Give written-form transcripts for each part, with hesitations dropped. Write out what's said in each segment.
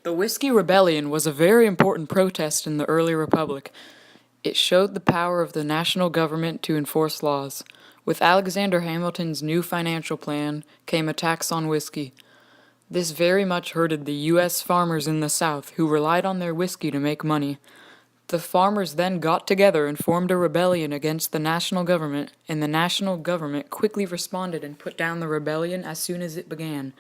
The Whiskey Rebellion was a very important protest in the early republic. It showed the power of the national government to enforce laws. With Alexander Hamilton's new financial plan came a tax on whiskey. This very much hurted the U.S. farmers in the South who relied on their whiskey to make money. The farmers then got together and formed a rebellion against the national government, and the national government quickly responded and put down the rebellion as soon as it began.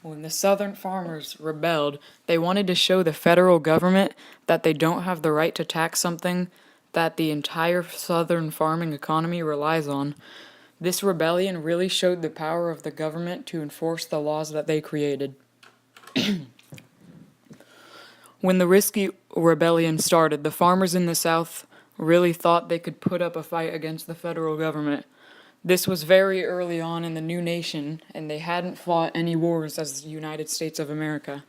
When the Southern farmers rebelled, they wanted to show the federal government that they don't have the right to tax something that the entire Southern farming economy relies on. This rebellion really showed the power of the government to enforce the laws that they created. When the Whiskey Rebellion started, the farmers in the South really thought they could put up a fight against the federal government. This was very early on in the new nation, and they hadn't fought any wars as the United States of America.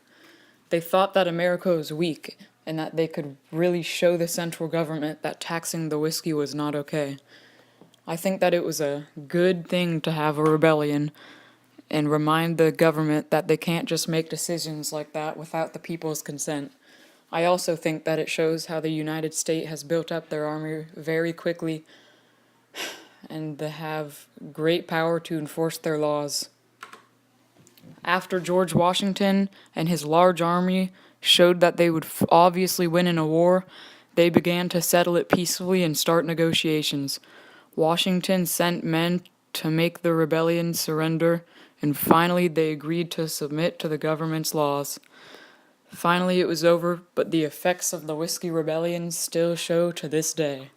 They thought that America was weak, and that they could really show the central government that taxing the whiskey was not okay. I think that it was a good thing to have a rebellion and remind the government that they can't just make decisions like that without the people's consent. I also think that it shows how the United States has built up their army very quickly and they have great power to enforce their laws. After George Washington and his large army showed that they would obviously win in a war, they began to settle it peacefully and start negotiations. Washington sent men to make the rebellion surrender, and finally they agreed to submit to the government's laws. Finally it was over, but the effects of the Whiskey Rebellion still show to this day.